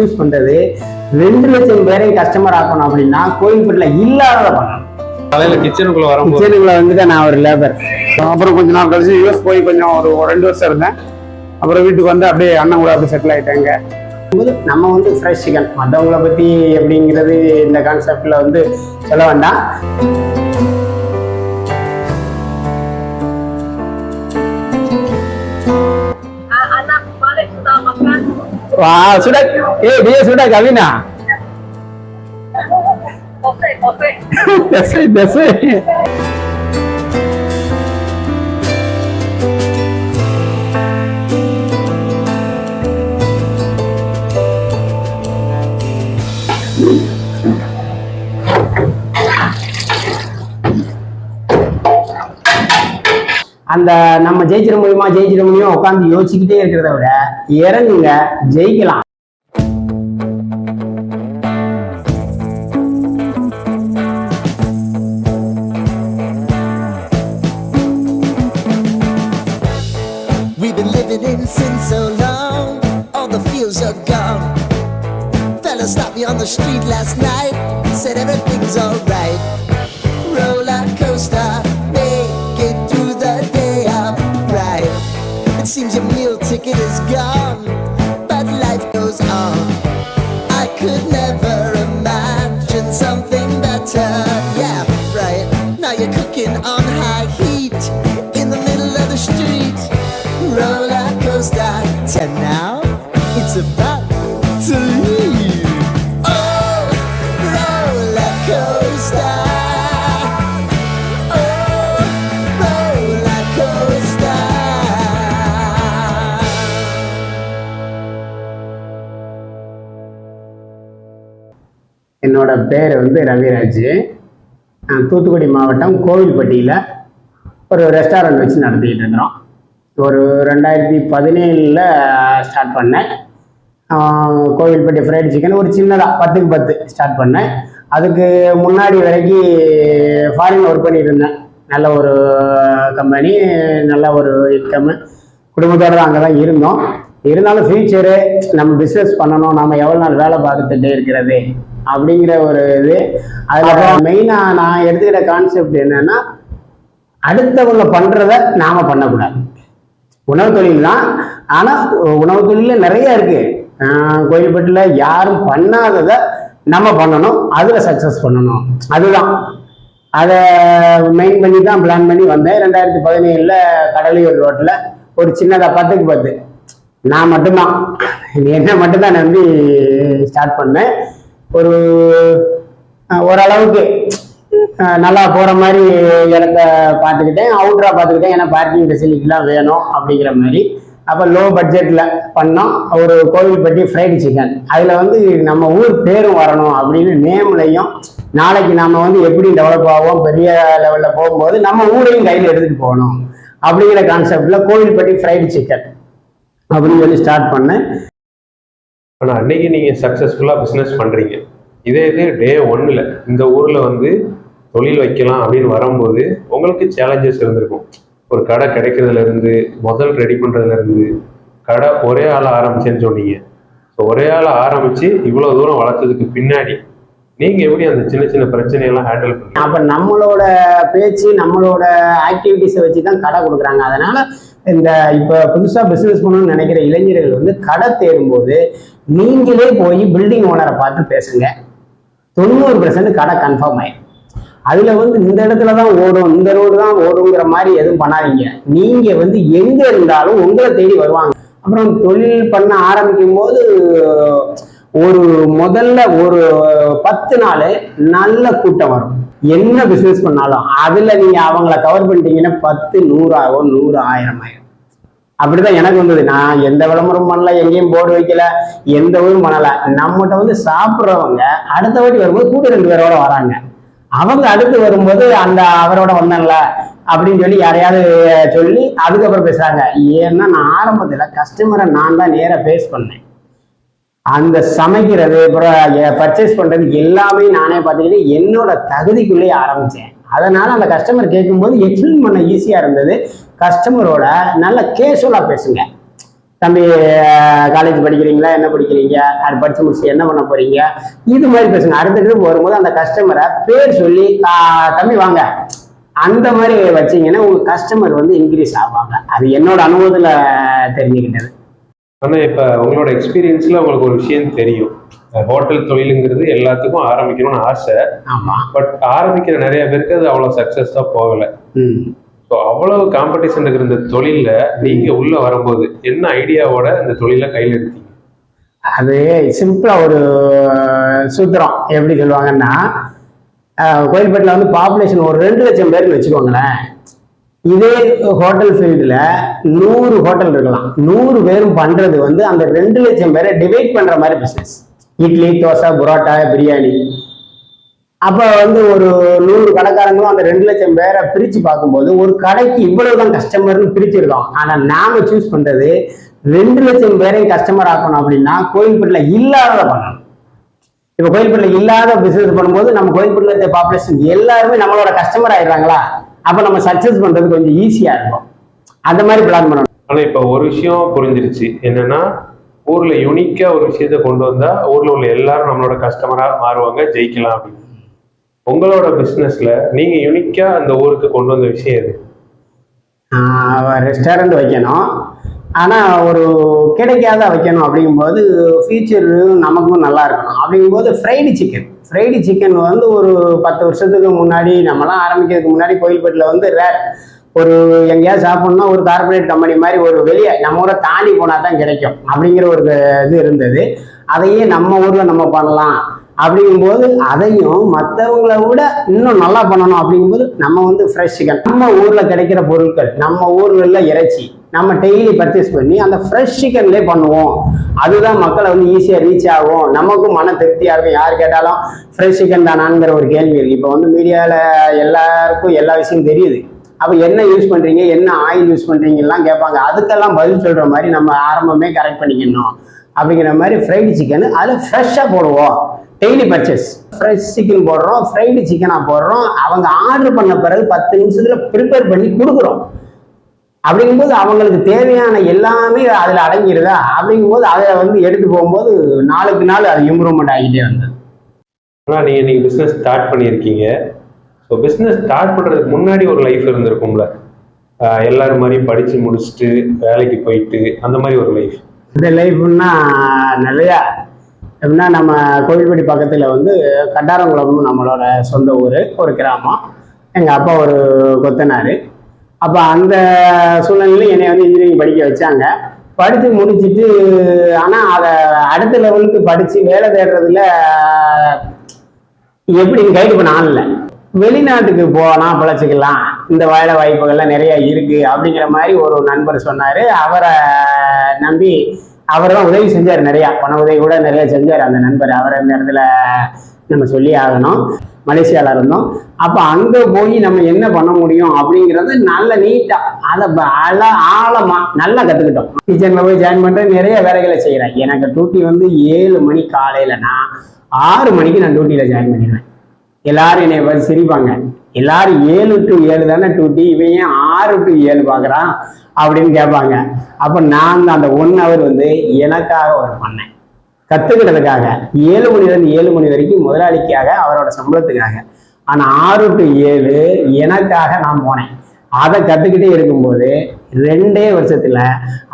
Use பண்றது 2 லட்சம் பேரையும் கஸ்டமர் ஆக்கணும் அப்படின்னா கோயில்பட்டில் இல்லாத பண்ணணும். காலையில கிச்சனுக்குள்ள வந்துட்டு நான் ஒரு லேபர். அப்புறம் கொஞ்ச நாள் கழிச்சு யூஎஸ் போய் கொஞ்சம் ஒரு 2 வருஷம் இருந்தேன். அப்புறம் வீட்டுக்கு வந்து அப்படியே அண்ணன் கூட அப்படியே செட்டில் ஆயிட்டாங்க. நம்ம வந்து ஃப்ரெஷ் சிக்கன் மற்றவங்களை பத்தி எப்படிங்கிறது இந்த கான்செப்ட்ல வந்து சொல்ல வேண்டாம். Sudah, dia sudah Kavina. That's it. அந்த நம்ம ஜெயிச்சிட முடியுமா உட்காந்து யோசிச்சுக்கிட்டே இருக்கிறத விட இறங்குங்க, ஜெயிக்கலாம். We've been living in sin so long, all the feels are gone. Fella stopped me on the street last night, said everything's alright. Roller coaster, make it through the day upright. It seems your meal ticket is gone, but life goes on. I could never imagine something better. Yeah, right. Now you're cooking on high heat in the middle of the street. Roller coaster, and now it's about to leave. Oh, roller coaster. Oh, roller coaster. என்னோட பேர் வந்து ரவிராஜ். நான் தூத்துக்குடி மாவட்டம் கோவில்பட்டியில் ஒரு restaurant வச்சு நடத்திக்கிட்டு இருக்கிறோம். ஒரு 2017 ஸ்டார்ட் பண்ணேன். கோவில்பட்டி ஃப்ரைடு சிக்கன் ஒரு சின்னதாக 10க்கு 10 ஸ்டார்ட் பண்ணேன். அதுக்கு முன்னாடி வரைக்கும் ஃபாரின் ஒர்க் பண்ணிட்டு இருந்தேன். நல்ல ஒரு கம்பெனி, நல்ல ஒரு இன்கம், குடும்பத்தோடு தான் அங்கே தான் இருந்தோம். இருந்தாலும் ஃபியூச்சரு நம்ம பிஸ்னஸ் பண்ணணும், நம்ம எவ்வளோ நாள் வேலை பார்த்துட்டே இருக்கிறது அப்படிங்கிற ஒரு இது. அதில் மெயினாக நான் எடுத்துக்கிட்ட கான்செப்ட் என்னன்னா, அடுத்தவங்க பண்ணுறத நாம் பண்ணக்கூடாது. உணவு தொழில் தான், ஆனால் உணவு தொழிலில் நிறைய இருக்குது. கோயில்பட்டியில் யாரும் பண்ணாததை நம்ம பண்ணணும், அதில் சக்ஸஸ் பண்ணணும். அதுதான் அதை மெயின் பண்ணி தான் பிளான் பண்ணி வந்தேன். 2017 கடலையூர் ரோட்டில் ஒரு சின்னதாக 10க்கு 10 நான் மட்டும்தான், என்ன மட்டும்தான் நம்பி ஸ்டார்ட் பண்ணேன். ஓரளவுக்கு நல்லா போகிற மாதிரி இடத்த பார்த்துக்கிட்டேன், அவுட்ரா பார்த்துக்கிட்டேன். ஏன்னா பார்க்கிங் ஃபெசிலிட்டிலாம் வேணும் அப்படிங்கிற மாதிரி. அப்போ லோ பட்ஜெட்டில் பண்ணோம் ஒரு கோவில்பட்டி ஃப்ரைடு சிக்கன். அதில் வந்து நம்ம ஊர் பேரும் வரணும் அப்படின்னு நேம்லையும், நாளைக்கு நம்ம வந்து எப்படி டெவலப் ஆகும், பெரிய லெவலில் போகும்போது நம்ம ஊரையும் கையில் எடுத்துகிட்டு போகணும் அப்படிங்கிற கான்செப்டில் கோவில்பட்டி ஃப்ரைடு சிக்கன் அப்படின்னு சொல்லி ஸ்டார்ட் பண்ணேன். ஆனால் அன்னைக்கு நீங்கள் சக்ஸஸ்ஃபுல்லாக பிஸ்னஸ் பண்ணுறீங்க. இதே இது டே 1ல் இந்த ஊரில் வந்து தொழில் வைக்கலாம் அப்படின்னு வரும்போது உங்களுக்கு சேலஞ்சஸ் இருந்திருக்கும். ஒரு கடை கிடைக்கிறதுலேருந்து, முதல் ரெடி பண்ணுறதுலேருந்து, கடை ஒரே ஆள் ஆரம்பிச்சேன்னு சொன்னீங்க. ஸோ ஒரே ஆள் ஆரம்பித்து இவ்வளோ தூரம் வளர்த்ததுக்கு பின்னாடி நீங்கள் எப்படி அந்த சின்ன சின்ன பிரச்சனையெல்லாம் ஹேண்டில் பண்ணுங்க? அப்போ நம்மளோட பேச்சு, நம்மளோட ஆக்டிவிட்டிஸை வச்சு தான் கடை கொடுக்குறாங்க. அதனால இந்த இப்போ புதுசாக பிஸ்னஸ் பண்ணணும்னு நினைக்கிற இளைஞர்கள் வந்து கடை தேடும்போது நீங்களே போய் பில்டிங் ஓனரை பார்த்து பேசுங்க. 90% கடை கன்ஃபார்ம் ஆயிடும். அதில் வந்து இந்த இடத்துல தான் ஓடும், இந்த ரோடு தான் ஓடுங்கிற மாதிரி எதுவும் பண்ணாதீங்க. நீங்கள் வந்து எங்கே இருந்தாலும் உங்களை தேடி வருவாங்க. அப்புறம் தொழில் பண்ண ஆரம்பிக்கும் போது முதல்ல ஒரு 10 நாள் நல்ல கூட்டம் வரும். என்ன பிஸ்னஸ் பண்ணாலும் அதில் நீங்கள் அவங்கள கவர் பண்ணிட்டீங்கன்னா 10 100 ஆகும், 100 1000 ஆயிடும். அப்படிதான் எனக்கு வந்தது. நான் எந்த விளம்பரம் பண்ணல, எங்கேயும் போர்டு வைக்கல, எந்த ஊரும் பண்ணல. நம்மகிட்ட வந்து சாப்பிட்றவங்க அடுத்த வாட்டி வரும்போது கூட 2 பேரோட வராங்க. அவங்க அடுத்து வரும்போது அந்த அவரோட வந்தாங்கள அப்படின்னு சொல்லி யாரையாவது சொல்லி அதுக்கப்புறம் பேசுறாங்க. ஏன்னா நான் ஆரம்பத்தில் கஸ்டமரை நான் தான் நேராக ஃபேஸ் பண்ணேன். அந்த சமைக்கிறது, அப்புறம் பர்ச்சேஸ் பண்றது எல்லாமே நானே பார்த்துக்கிட்டு என்னோட தகுதிக்குள்ளேயே ஆரம்பிச்சேன். அதனால அந்த கஸ்டமர் கேட்கும்போது எக்ஸ்பிளைன் பண்ண ஈஸியா இருந்தது. கஸ்டமரோட நல்ல கேஷுவலா பேசுங்க. தம்பி காலேஜ் படிக்கிறீங்களா, என்ன படிக்கிறீங்க, அது படிச்சு முடிச்சு என்ன பண்ண போறீங்க, இது மாதிரி பேசுங்க. அடுத்த ட்ரிப் வரும்போது அந்த கஸ்டமரை பேர் சொல்லி தம்பி வாங்க அந்த மாதிரி வச்சீங்கன்னா உங்க கஸ்டமர் வந்து இன்க்ரீஸ் ஆவாங்க. அது என்னோட அனுபவத்துல தெரிஞ்சுக்கிட்டது. ஆனா இப்ப உங்களோட எக்ஸ்பீரியன்ஸ்ல உங்களுக்கு ஒரு விஷயம் தெரியும், ஹோட்டல் தொழிலுங்கிறது எல்லாத்துக்கும் ஆரம்பிக்கணும்னு ஆசை. ஆமா. பட் ஆரம்பிக்கிற நிறைய பேருக்கு அது அவ்வளவு சக்சஸா போகல. ஸோ அவ்வளவு காம்படிஷன் இருக்கிற இந்த தொழில நீங்க உள்ள வரும்போது என்ன ஐடியாவோட இந்த தொழிலை கையில் எடுத்தீங்க? அது சிம்பிளா ஒரு சூத்திரம் எப்படி சொல்லுவாங்கன்னா, கோயில்பேட்டில் வந்து பாப்புலேஷன் ஒரு 2 லட்சம் பேர்னு வச்சுக்கோங்களேன். இதே ஹோட்டல் ஃபீல்டில் 100 ஹோட்டல் இருக்கலாம். 100 பேரும் பண்றது வந்து அந்த 2 லட்சம் பேரை டிவைட் பண்ற மாதிரி பிசினஸ். இட்லி, தோசை, புரோட்டா, பிரியாணி. அப்ப வந்து ஒரு 100 கடைக்காரங்களும் அந்த 2 லட்சம் பேரை பிரிச்சு பார்க்கும்போது ஒரு கடைக்கு இவ்வளவுதான் கஸ்டமர்னு பிரிச்சிருக்கோம். ஆனா நாம சூஸ் பண்றது 2 லட்சம் பேரையும் கஸ்டமர் ஆக்கணும் அப்படின்னா கோயில்பேட்டில் இல்லாத பண்ணணும். இப்ப கோயில்பேட்டில் இல்லாத பிசினஸ் பண்ணும்போது நம்ம கோயில்பேட்டில் இருக்க பாப்புலேஷன் எல்லாருமே நம்மளோட கஸ்டமர் ஆயிடுறாங்களா, அப்ப நம்ம சக்சஸ் பண்றது கொஞ்சம் ஈஸியா இருக்கும். அந்த மாதிரி பிளான் பண்ணணும். ஆனா இப்ப ஒரு விஷயம் புரிஞ்சிருச்சு, என்னன்னா ஊர்ல யூனிக்கா ஒரு விஷயத்த கொண்டு வந்தா ஊர்ல உள்ள எல்லாரும் நம்மளோட கஸ்டமரா மாறுவாங்க, ஜெயிக்கலாம் அப்படின்னு. உங்களோட பிசினஸ்ல நீங்க யூனிக்கா அந்த ஊருக்கு கொண்டு வந்த விஷயம் எது? ரெஸ்டாரண்ட் வைக்கணும், ஆனா ஒரு கிடைக்காத வைக்கணும். அப்படிங்கும்போது ஃபியூச்சர் நமக்கும் நல்லா இருக்கணும். அப்படிங்கும்போது ஃப்ரைடு சிக்கன் வந்து ஒரு 10 வருஷத்துக்கு முன்னாடி நம்மளாம் ஆரம்பிக்கிறதுக்கு முன்னாடி கோயில்பேட்டில் வந்து ஒரு எங்கேயாவது சாப்பிடணும்னா ஒரு கார்பரேட் கம்பெனி மாதிரி ஒரு வெளியே நம்ம ஊரை தாண்டி போனா தான் கிடைக்கும் அப்படிங்கிற ஒரு இது இருந்தது. அதையே நம்ம ஊர்ல நம்ம பண்ணலாம் அப்படிங்கும்போது அதையும் மற்றவங்களை விட இன்னும் நல்லா பண்ணணும். அப்படிங்கும்போது நம்ம வந்து ஃப்ரெஷ் சிக்கன், நம்ம ஊர்ல கிடைக்கிற பொருட்கள், நம்ம ஊர்ல இறைச்சி நம்ம டெய்லி பர்ச்சேஸ் பண்ணி அந்த ஃப்ரெஷ் சிக்கன்லேயே பண்ணுவோம். அதுதான் மக்களை வந்து ஈஸியாக ரீச் ஆகும், நமக்கும் மன திருப்தியாக இருக்கும். யார் கேட்டாலும் ஃப்ரெஷ் சிக்கன் தானாங்கிற ஒரு கேள்வி இருக்கு. இப்போ வந்து மீடியாவில் எல்லாருக்கும் எல்லா விஷயம் தெரியுது. அப்போ என்ன யூஸ் பண்ணுறீங்க, என்ன ஆயில் யூஸ் பண்ணுறீங்கலாம் கேட்பாங்க. அதுக்கெல்லாம் பதில் சொல்கிற மாதிரி நம்ம ஆரம்பமே கரெக்ட் பண்ணிக்கணும். அப்படிங்கிற மாதிரி ஃப்ரைடு சிக்கன் அதில் ஃப்ரெஷ்ஷாக போடுவோம். டெய்லி பர்ச்சேஸ் ஃப்ரெஷ் சிக்கன் போடுறோம், ஃப்ரைடு சிக்கனாக போடுறோம். அவங்க ஆர்டர் பண்ண பிறகு 10 நிமிஷத்துல ப்ரிப்பேர் பண்ணி கொடுக்குறோம். அப்படிங்கும்போது அவங்களுக்கு தேவையான எல்லாமே அதில் அடங்கிடுதா. அப்படிங்கும்போது அதை வந்து எடுத்து போகும்போது நாளுக்கு நாள் அது இம்ப்ரூவ்மெண்ட் ஆகிட்டே வந்தது. ஆனால் நீங்கள் பிஸ்னஸ் ஸ்டார்ட் பண்ணியிருக்கீங்க. ஸோ பிஸ்னஸ் ஸ்டார்ட் பண்ணுறதுக்கு முன்னாடி ஒரு லைஃப் இருந்திருக்கும்ல, எல்லாரும் மாதிரி படித்து முடிச்சுட்டு வேலைக்கு போயிட்டு அந்த மாதிரி ஒரு லைஃப். இந்த லைஃப்னா நிறையா எப்படின்னா, நம்ம கோவில்பட்டி பக்கத்தில் வந்து கட்டாரங்குளம்னு நம்மளோட சொந்த ஊர், ஒரு கிராமம். எங்கள் அப்பா ஒரு கொத்தனார். அப்போ அந்த சூழ்நிலையில் என்னை வந்து இன்ஜினியரிங் படிக்க வச்சாங்க. படித்து முடிச்சுட்டு ஆனால் அதை அடுத்த லெவலுக்கு படித்து வேலை தேடுறதுல எப்படி கைடு பண்ண ஆளல. வெளிநாட்டுக்கு போனால் பிழைச்சிக்கலாம், இந்த வேலை வாய்ப்புகள்லாம் நிறைய இருக்குது அப்படிங்கிற மாதிரி ஒரு நண்பர் சொன்னார். அவரை நம்பி அவர் தான் உதவி செஞ்சார், நிறையா பண உதவி கூட நிறைய செஞ்சார் அந்த நண்பர். அவரை இந்த இடத்துல நம்ம சொல்லி ஆகணும். மலேசியாவில் இருந்தோம். அப்போ அங்கே போய் நம்ம என்ன பண்ண முடியும் அப்படிங்கிறது நல்ல நீட்டாக அதை ஆழமாக நல்லா கற்றுக்கிட்டோம். கிச்சனில் போய் ஜாயின் பண்ணுறேன், நிறைய வேலைகளை செய்கிறேன். எனக்கு டியூட்டி வந்து 7 மணி காலையிலனா 6 மணிக்கு நான் டியூட்டியில் ஜாயின் பண்ணிடுவேன். எல்லாரும் என்னை பார்த்து சிரிப்பாங்க, எல்லாரும் 7 to 7 தானே டியூட்டி, இவன் ஏன் 6 to 7 பார்க்குறான் அப்படின்னு கேட்பாங்க. அப்போ நான் அந்த 1 hour வந்து எனக்காக ஒரு பண்ணேன், கற்றுக்கிட்டதுக்காக. 7 மணிலேருந்து 7 மணி வரைக்கும் முதலாளிக்காக, அவரோட சம்பளத்துக்காக. ஆனால் 6 to 7 எனக்காக நான் போனேன். அதை கற்றுக்கிட்டே இருக்கும்போது 2 வருஷத்துல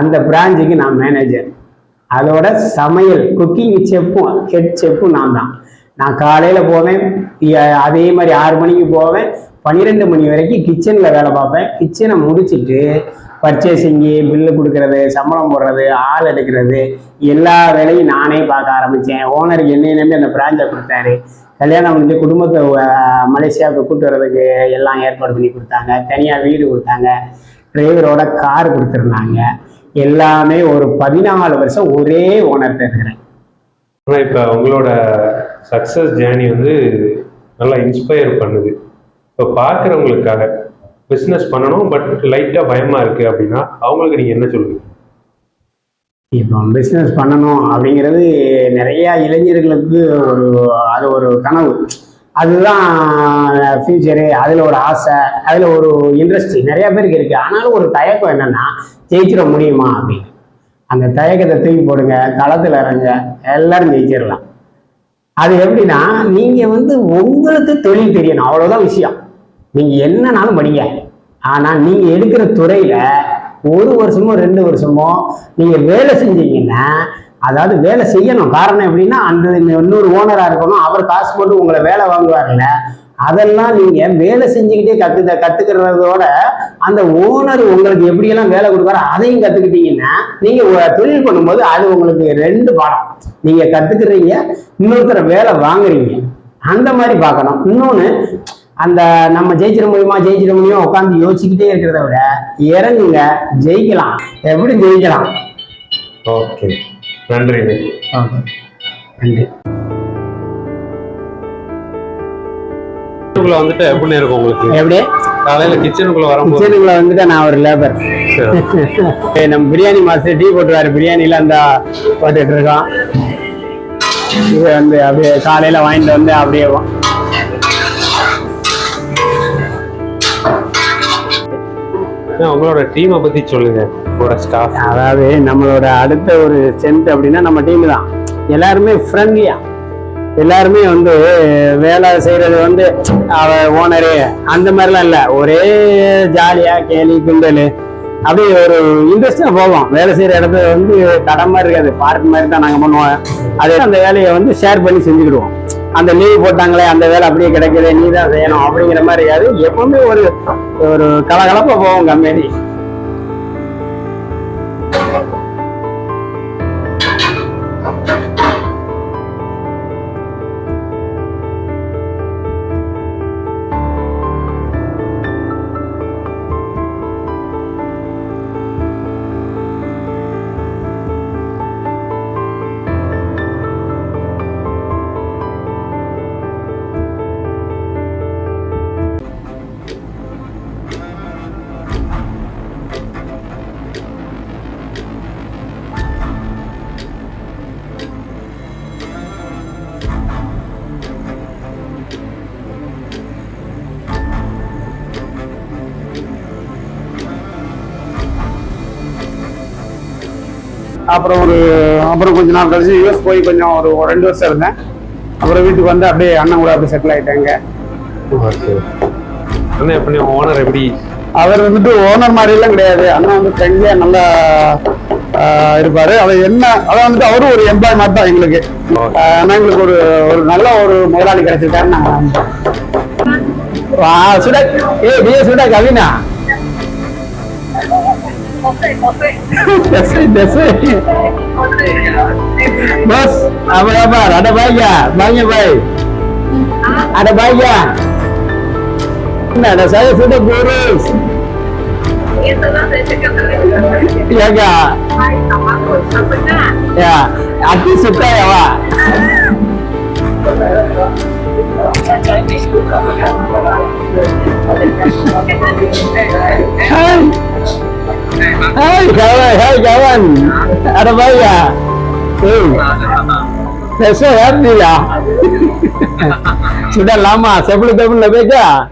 அந்த பிரான்ச்சுக்கு நான் மேனேஜர். அதோட சமையல் குக்கிங் செப்பும் ஹெட் செப்பும் நான் தான். நான் காலையில் போவேன், அதே மாதிரி 6 மணிக்கு போவேன், 12 மணி வரைக்கும் கிச்சனில் வேலை பார்ப்பேன். கிச்சனை முடிச்சுட்டு பர்ச்சேசிங்கு, பில்லு கொடுக்கறது, சம்பளம் போடுறது, ஆள் எடுக்கிறது, எல்லா வேலையும் நானே பார்க்க ஆரம்பித்தேன். ஓனருக்கு என்னை நம்பி அந்த பிரான்ச்சை கொடுத்தாரு. கல்யாணம் முடிஞ்சு குடும்பத்தை மலேசியாவுக்கு கூப்பிட்டு வர்றதுக்கு எல்லாம் ஏற்பாடு பண்ணி கொடுத்தாங்க. தனியாக வீடு கொடுத்தாங்க, டிரைவரோட கார் கொடுத்துருந்தாங்க. எல்லாமே ஒரு 14 வருஷம் ஒரே ஓனர்கிட்ட இருக்கிறேன். ஆனால் இப்போ உங்களோட சக்ஸஸ் ஜேர்னி வந்து நல்லா இன்ஸ்பயர் பண்ணுது. இப்போ பார்க்குறவங்களுக்காக பிஸ்னஸ் பண்ணணும் பட் லைட்டாக பயமாக இருக்குது அப்படின்னா அவங்களுக்கு நீங்கள் என்ன சொல்லுவீங்க? இப்போ பிஸ்னஸ் பண்ணணும் அப்படிங்கிறது நிறையா இளைஞர்களுக்கு அது ஒரு கனவு, அதுதான் ஃபியூச்சரு, அதில் ஒரு ஆசை, அதில் ஒரு இன்ட்ரெஸ்ட் நிறைய பேருக்கு இருக்குது. ஆனாலும் ஒரு தயக்கம் என்னென்னா, ஜெயிச்சிட முடியுமா அப்படின்னு. அந்த தயக்கத்தை தூக்கி போடுங்க, களத்தில் இறங்க, எல்லாரும் ஜெயிச்சிடலாம். அது எப்படின்னா, நீங்க வந்து உங்களுக்கு தொழில் தெரியணும், அவ்வளவுதான் விஷயம். நீங்க என்னன்னாலும் படிங்க. ஆனா நீங்க எடுக்கிற துறையில 1 வருஷமோ 2 வருஷமோ நீங்க வேலை செஞ்சீங்கன்னா, அதாவது வேலை செய்யணும். காரணம் எப்படின்னா, அந்த இன்னொரு ஓனரா இருக்கணும், அவர் காசு போட்டு உங்களை வேலை வாங்குவார்ல, அதெல்லாம் நீங்க வேலை செஞ்சுக்கிட்டே கத்துக்கிறதோட அந்த ஓனர் உங்களுக்கு எப்படியெல்லாம் வேலை கொடுக்குறாரோ அதையும் கத்துக்கிட்டீங்கன்னா, நீங்க தொழில் பண்ணும்போது அது உங்களுக்கு 2 பாடம். நீங்க கத்துக்கிறீங்க, இன்னொருத்தர வேலை வாங்குறீங்க, அந்த மாதிரி பார்க்கணும். இன்னொன்னு, அந்த நம்ம ஜெயிச்சிட முடியுமா உட்காந்து யோசிச்சுக்கிட்டே இருக்கிறத விட இறங்குங்க, ஜெயிக்கலாம். எப்படி ஜெயிக்கலாம்? ஓகே, நன்றி. நன்றி. வந்துட்டு எப்படி இருக்கும் உங்களுக்கு? எப்படி காலையில கிச்சனுக்குள்ள வந்துட்டு நான் ஒரு லேபர். நம்ம பிரியாணி மாஸ்டர் டீ போட்டுருவாரு, பிரியாணில அந்த போட்டுட்டு இருக்கோம். இது வந்து அப்படியே காலையில வாங்கிட்டு வந்து அப்படியே உங்களோட டீமை பத்தி சொல்லுங்க. அதாவது நம்மளோட அடுத்த ஒரு ஸ்ட்ரென்த் அப்படின்னா நம்ம டீம் தான். எல்லாருமே ஃப்ரெண்ட்லியா, எல்லாருமே வந்து வேலை செய்யறது வந்து ஓனரு அந்த மாதிரிலாம் இல்லை, ஒரே ஜாலியா கேலி கிண்டல் அப்படியே ஒரு இன்ட்ரெஸ்டா போவோம். வேலை செய்யற இடத்துல வந்து கடை மாதிரி இருக்காது, பார்க் மாதிரி தான் நாங்க பண்ணுவோம். அதே அந்த வேலையை வந்து ஷேர் பண்ணி செஞ்சுக்கிடுவோம். அந்த லீவ் போட்டாங்களே அந்த வேலை அப்படியே கிடைக்குது, நீ தான் செய்யணும் அப்படிங்கிற மாதிரி இருக்காது. எப்பவுமே ஒரு கலகலப்பா போவோம் கம்பெனி. அப்புறம் கொஞ்ச நாள் கழிச்சு யூஎஸ் போய் கொஞ்சம் ஒரு 2 வருஷம் இருந்தேன். அப்புறம் வீட்டுக்கு வந்து அப்படியே அண்ணன் கூட அப்படியே செட்டில் ஆயிட்டாங்க. ஓனர் எப்படி? அவர் வந்துட்டு ஓனர் மாதிரி எல்லாம் கிடையாது. அண்ணன் வந்து ஃப்ரெண்ட்லியா நல்லா இருப்பாரு. அதான் வந்துட்டு அவரும் ஒரு எம்ப்ளாய் மாதிரி தான் எங்களுக்கு. ஆனா எங்களுக்கு ஒரு நல்ல ஒரு முதலாளி கிடைச்சிருக்காரு. சுடா கவினா bos, apa kabar? Ada banyak baik. Ada banyak. Nah, ada saya sudah kurus. Itulah saya cakap tadi. Iya kak. Ya, aku suka ya pak. Hai kawan, ada Baya. Saya sehat nih ya. Sudah lama, saya belum lebih ya.